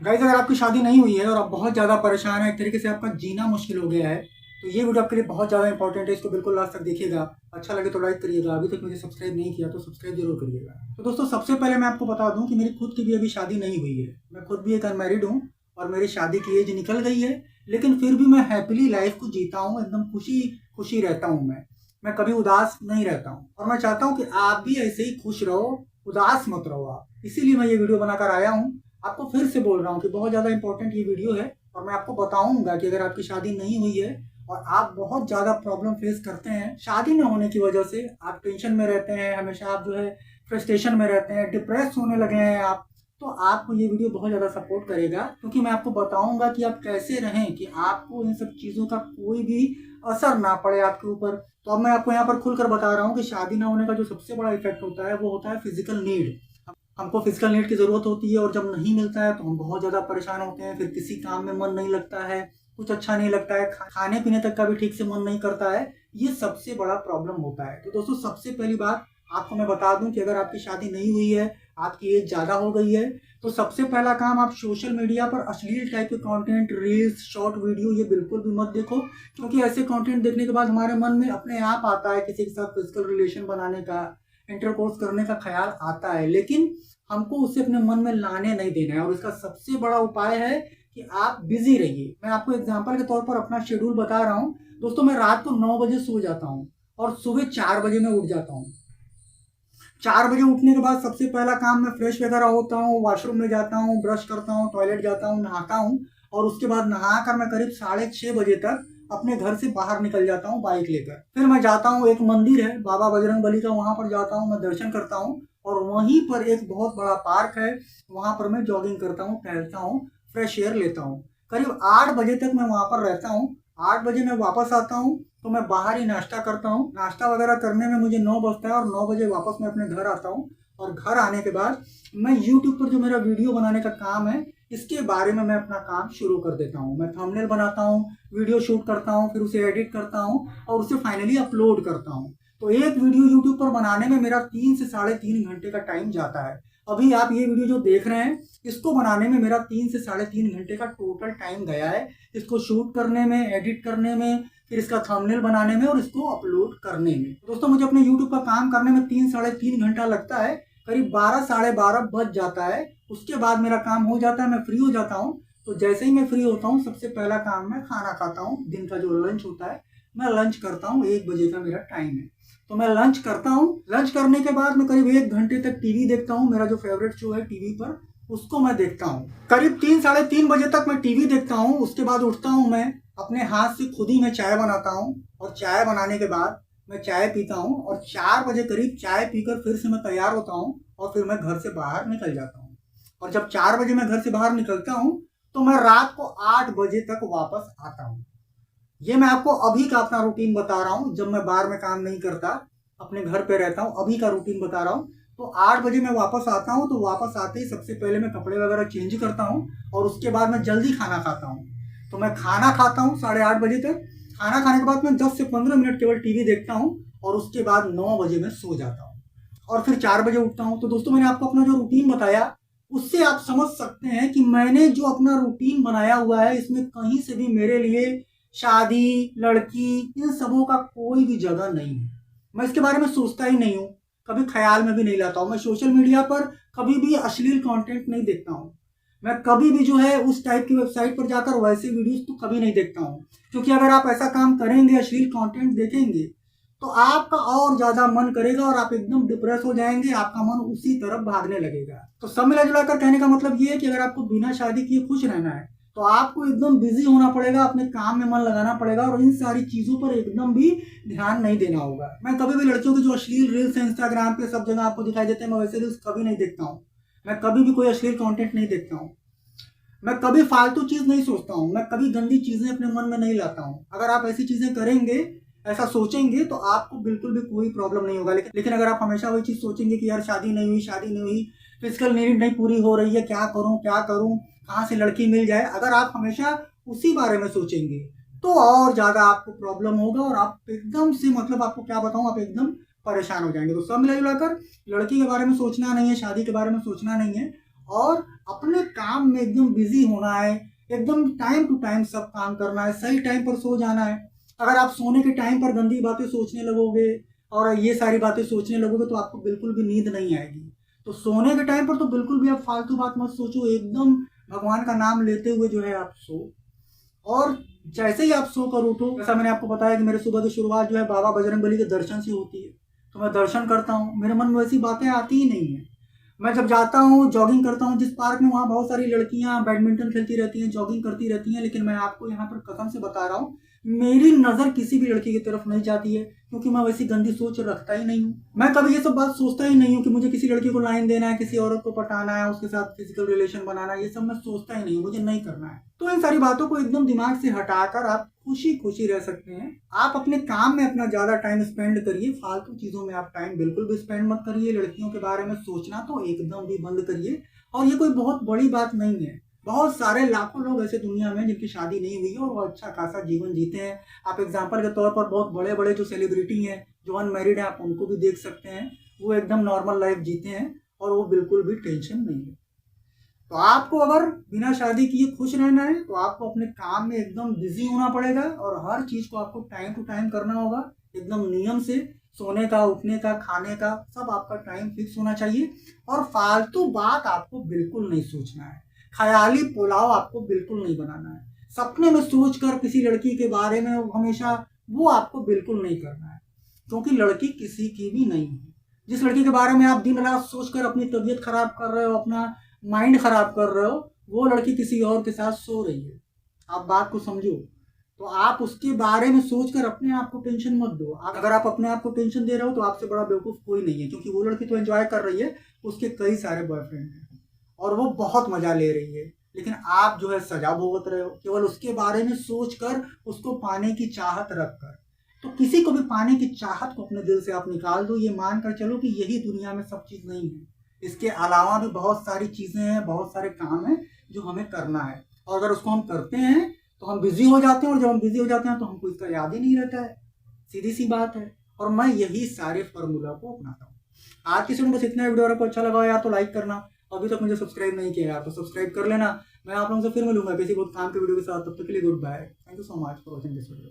Guys, अगर आपकी शादी नहीं हुई है और आप बहुत ज़्यादा परेशान हैं, एक तरीके से आपका जीना मुश्किल हो गया है, तो ये वीडियो आपके लिए बहुत ज़्यादा इंपॉर्टेंट है। इसको बिल्कुल लास्ट तक देखिएगा। अच्छा लगे तो लाइक करिएगा। अभी तक मुझे सब्सक्राइब नहीं किया तो सब्सक्राइब जरूर करिएगा। तो दोस्तों, सबसे पहले मैं आपको बता दूं कि मेरी खुद की भी अभी शादी नहीं हुई है। मैं खुद भी एक अनमैरिड हूँ और मेरी शादी की एज निकल गई है, लेकिन फिर भी मैं हैप्पीली लाइफ को जीता हूँ। एकदम खुशी खुशी रहता हूँ। मैं कभी उदास नहीं रहता हूँ और मैं चाहता हूँ कि आप भी ऐसे ही खुश रहो, उदास मत रहो आप। इसीलिए मैं ये वीडियो बनाकर आया हूँ। आपको फिर से बोल रहा हूँ कि बहुत ज़्यादा इंपॉर्टेंट ये वीडियो है और मैं आपको बताऊंगा कि अगर आपकी शादी नहीं हुई है और आप बहुत ज़्यादा प्रॉब्लम फेस करते हैं शादी न होने की वजह से, आप टेंशन में रहते हैं, हमेशा आप जो है फ्रस्ट्रेशन में रहते हैं, डिप्रेस होने लगे हैं आप, तो आपको ये वीडियो बहुत ज़्यादा सपोर्ट करेगा, क्योंकि मैं आपको बताऊंगा कि आप कैसे रहें कि आपको इन सब चीज़ों का कोई भी असर ना पड़े आपके ऊपर। तो अब मैं आपको यहाँ पर खुलकर बता रहा हूँ कि शादी ना होने का जो सबसे बड़ा इफेक्ट होता है वो होता है फिजिकल नीड। हमको फिजिकल नीड की ज़रूरत होती है और जब नहीं मिलता है तो हम बहुत ज़्यादा परेशान होते हैं। फिर किसी काम में मन नहीं लगता है, कुछ अच्छा नहीं लगता है, खाने पीने तक का भी ठीक से मन नहीं करता है। ये सबसे बड़ा प्रॉब्लम होता है। तो दोस्तों, सबसे पहली बात आपको मैं बता दूं कि अगर आपकी शादी नहीं हुई है, आपकी एज ज़्यादा हो गई है, तो सबसे पहला काम, आप सोशल मीडिया पर अश्लील टाइप के कंटेंट, रील्स, शॉर्ट वीडियो ये बिल्कुल भी मत देखो, क्योंकि ऐसे कंटेंट देखने के बाद हमारे मन में अपने आप आता है किसी के साथ फिजिकल रिलेशन बनाने का, इंटरकोर्स करने का ख्याल आता है, लेकिन हमको उसे अपने मन में लाने नहीं देना है। और इसका सबसे बड़ा उपाय है कि आप बिजी रहिए। मैं आपको एग्जांपल के तौर पर अपना शेड्यूल बता रहा हूँ। दोस्तों, मैं रात को 9 बजे सो जाता हूँ और सुबह 4 बजे मैं उठ जाता हूँ। 4 बजे उठने के बाद सबसे पहला काम, मैं फ्रेश वगैरह होता हूँ, वॉशरूम में जाता हूँ, ब्रश करता हूँ, टॉयलेट जाता हूँ, नहाता हूँ और उसके बाद नहाकर मैं करीब 6:30 बजे तक अपने घर से बाहर निकल जाता हूँ बाइक लेकर। फिर मैं जाता हूँ, एक मंदिर है बाबा बजरंग बली का, वहां पर जाता हूँ, मैं दर्शन करता हूँ और वहीं पर एक बहुत बड़ा पार्क है, वहां पर मैं जॉगिंग करता हूँ, टहलता हूँ, फ्रेश एयर लेता हूँ। करीब 8 बजे तक मैं वहां पर रहता हूँ। 8 बजे मैं वापस आता हूँ, तो मैं बाहर ही नाश्ता करता हूँ। नाश्ता वगैरह करने में मुझे 9 बजता है और 9 बजे वापस मैं अपने घर आता हूँ। और घर आने के बाद मैं यूट्यूब पर जो मेरा वीडियो बनाने का काम है, इसके बारे में मैं अपना काम शुरू कर देता हूँ। मैं थंबनेल बनाता हूँ, वीडियो शूट करता हूँ, फिर उसे एडिट करता हूँ और उसे फाइनली अपलोड करता हूँ। तो एक वीडियो यूट्यूब पर बनाने में मेरा 3 से 3.5 घंटे का टाइम जाता है। अभी आप ये वीडियो जो देख रहे हैं, इसको बनाने में मेरा 3 से 3.5 घंटे का टोटल टाइम गया है। इसको शूट करने में, एडिट करने में, फिर इसका थंबनेल बनाने में और इसको अपलोड करने में। दोस्तों, मुझे अपने यूट्यूब का काम करने में 3 साढ़े 3 घंटा लगता है। करीब 12 साढ़े 12 बज जाता है। उसके बाद मेरा काम हो जाता है, मैं फ्री हो जाता हूँ। तो जैसे ही मैं फ्री होता हूँ, सबसे पहला काम, मैं खाना खाता हूँ। दिन का जो लंच होता है, मैं लंच करता हूँ। 1 बजे का मेरा टाइम है, तो मैं लंच करता हूँ। लंच करने के बाद मैं करीब 1 घंटे तक टीवी देखता हूँ। मेरा जो फेवरेट शो है टीवी पर, उसको मैं देखता हूँ। करीब 3 साढ़े 3 बजे तक मैं टीवी देखता हूँ। उसके बाद उठता हूँ, मैं अपने हाथ से खुद ही मैं चाय बनाता हूँ और चाय बनाने के बाद मैं चाय पीता हूँ और 4 बजे करीब चाय पीकर फिर से मैं तैयार होता हूँ और फिर मैं घर से बाहर निकल जाता हूँ। और जब 4 बजे मैं घर से बाहर निकलता हूँ, तो मैं रात को 8 बजे तक वापस आता हूँ। ये मैं आपको अभी का अपना रूटीन बता रहा हूँ, जब मैं बाहर में काम नहीं करता, अपने घर पे रहता हूँ, अभी का रूटीन बता रहा हूँ। तो 8 बजे मैं वापस आता हूँ। तो वापस आते ही सबसे पहले मैं कपड़े वगैरह चेंज करता हूँ और उसके बाद मैं जल्दी खाना खाता हूँ। तो मैं खाना खाता हूँ 8:30 बजे तक। खाना खाने के बाद मैं 10 से 15 मिनट केवल टीवी देखता हूँ और उसके बाद 9 बजे मैं सो जाता हूँ और फिर 4 बजे उठता हूँ। तो दोस्तों, मैंने आपको अपना जो रूटीन बताया, उससे आप समझ सकते हैं कि मैंने जो अपना रूटीन बनाया हुआ है, इसमें कहीं से भी मेरे लिए शादी, लड़की, इन सबों का कोई भी जगह नहीं है। मैं इसके बारे में सोचता ही नहीं हूँ, कभी ख्याल में भी नहीं लाता हूँ। मैं सोशल मीडिया पर कभी भी अश्लील कंटेंट नहीं देखता हूँ। मैं कभी भी जो है उस टाइप की वेबसाइट पर जाकर वैसे वीडियोस तो कभी नहीं देखता हूँ, क्योंकि अगर आप ऐसा काम करेंगे, अश्लील कंटेंट देखेंगे, तो आपका और ज्यादा मन करेगा और आप एकदम डिप्रेस हो जाएंगे, आपका मन उसी तरफ भागने लगेगा। तो सब मिला जुलाकर कहने का मतलब ये है कि अगर आपको बिना शादी किए खुश रहना है, तो आपको एकदम बिजी होना पड़ेगा, अपने काम में मन लगाना पड़ेगा और इन सारी चीजों पर एकदम भी ध्यान नहीं देना होगा। मैं कभी भी लड़कियों की जो अश्लील रील्स है इंस्टाग्राम पे सब जगह आपको दिखाई देते हैं, मैं वैसे रील्स कभी नहीं देखता हूँ। मैं कभी भी कोई अश्लील कंटेंट नहीं देखता हूँ। मैं कभी फालतू चीज नहीं सोचता हूँ। मैं कभी गंदी चीजें अपने मन में नहीं लाता हूँ। अगर आप ऐसी चीजें करेंगे, ऐसा सोचेंगे, तो आपको बिल्कुल भी कोई प्रॉब्लम नहीं होगा। लेकिन अगर आप हमेशा वही चीज सोचेंगे कि यार शादी नहीं हुई, शादी नहीं हुई, फिजिकल नीड नहीं पूरी हो रही है, क्या करूं क्या करूं, कहाँ से लड़की मिल जाए, अगर आप हमेशा उसी बारे में सोचेंगे, तो और ज्यादा आपको प्रॉब्लम होगा और आप एकदम से, मतलब आपको क्या बताऊं, आप एकदम परेशान हो जाएंगे। तो सब मिला जुलाकर लड़की के बारे में सोचना नहीं है, शादी के बारे में सोचना नहीं है और अपने काम में एकदम बिजी होना है, एकदम टाइम टू टाइम सब काम करना है, सही टाइम पर सो जाना है। अगर आप सोने के टाइम पर गंदी बातें सोचने लगोगे और ये सारी बातें सोचने लगोगे तो आपको बिल्कुल भी नींद नहीं आएगी। तो सोने के टाइम पर तो बिल्कुल भी आप फालतू बात मत सोचो, एकदम भगवान का नाम लेते हुए जो है आप सो। और जैसे ही आप सो कर उठो, जैसा मैंने आपको बताया कि मेरे सुबह की शुरुआत जो है बाबा बजरंगबली के दर्शन से होती है, तो मैं दर्शन करता हूँ, मेरे मन में वैसी बातें आती ही नहीं है। मैं जब जाता हूँ जॉगिंग करता हूँ जिस पार्क में, वहाँ बहुत सारी लड़कियाँ बैडमिंटन खेलती रहती हैं, जॉगिंग करती रहती हैं, लेकिन मैं आपको यहाँ पर कसम से बता रहा हूँ मेरी नज़र किसी भी लड़की की तरफ नहीं जाती है, क्योंकि मैं वैसी गंदी सोच रखता ही नहीं हूँ। मैं कभी ये सब बात सोचता ही नहीं हूँ कि मुझे किसी लड़की को लाइन देना है, किसी औरत को पटाना है, उसके साथ फिजिकल रिलेशन बनाना है, ये सब मैं सोचता ही नहीं हूँ, मुझे नहीं करना है। तो इन सारी बातों को एकदम दिमाग से हटाकर आप खुशी खुशी रह सकते हैं। आप अपने काम में अपना ज्यादा टाइम स्पेंड करिए, फालतू चीजों में आप टाइम बिल्कुल भी स्पेंड मत करिए। लड़कियों के बारे में सोचना तो एकदम भी बंद करिए। और ये कोई बहुत बड़ी बात नहीं है, बहुत सारे लाखों लोग ऐसे दुनिया में जिनकी शादी नहीं हुई है और वो अच्छा खासा जीवन जीते हैं। आप एग्जाम्पल के तौर पर बहुत बड़े बड़े जो सेलिब्रिटी हैं, जो अनमैरिड हैं, आप उनको भी देख सकते हैं, वो एकदम नॉर्मल लाइफ जीते हैं और वो बिल्कुल भी टेंशन नहीं है। तो आपको अगर बिना शादी किए खुश रहना है तो आपको अपने काम में एकदम बिजी होना पड़ेगा और हर चीज को आपको टाइम टू टाइम करना होगा, एकदम नियम से। सोने का, उठने का, खाने का, सब आपका टाइम फिक्स होना चाहिए। और फालतू बात आपको बिल्कुल नहीं सोचना है, ख्याली पुलाव आपको बिल्कुल नहीं बनाना है, सपने में सोचकर किसी लड़की के बारे में हमेशा, वो आपको बिल्कुल नहीं करना है, क्योंकि लड़की किसी की भी नहीं है। जिस लड़की के बारे में आप दिन रात सोचकर अपनी तबीयत खराब कर रहे हो, अपना माइंड खराब कर रहे हो, वो लड़की किसी और के साथ सो रही है। आप बात को समझो। तो आप उसके बारे में सोचकर अपने आप को टेंशन मत दो। अगर आप अपने आप को टेंशन दे रहे हो तो आपसे बड़ा बेवकूफ कोई नहीं है, क्योंकि वो लड़की तो एंजॉय कर रही है, उसके कई सारे बॉयफ्रेंड हैं और वो बहुत मजा ले रही है, लेकिन आप जो है सजा भुगत रहे हो केवल उसके बारे में सोचकर, उसको पाने की चाहत रखकर। तो किसी को भी पाने की चाहत को अपने दिल से आप निकाल दो, ये मानकर चलो कि यही दुनिया में सब चीज नहीं है। इसके अलावा भी बहुत सारी चीजें हैं, बहुत सारे काम हैं जो हमें करना है, और अगर उसको हम करते हैं तो हम बिजी हो जाते हैं, और जब हम बिजी हो जाते हैं तो हमको इसका याद ही नहीं रहता है। सीधी सी बात है। और मैं यही सारे फॉर्मूला को अपनाता हूँ। आज की वीडियो बस इतना। वीडियो आपको अच्छा लगा यार तो लाइक करना, अभी तक मुझे सब्सक्राइब नहीं किया यार तो सब्सक्राइब कर लेना। मैं आप लोगों से फिर मिलूंगा किसी बहुत काम के वीडियो के साथ, तब तक के लिए goodbye. Thank you so much for watching this video.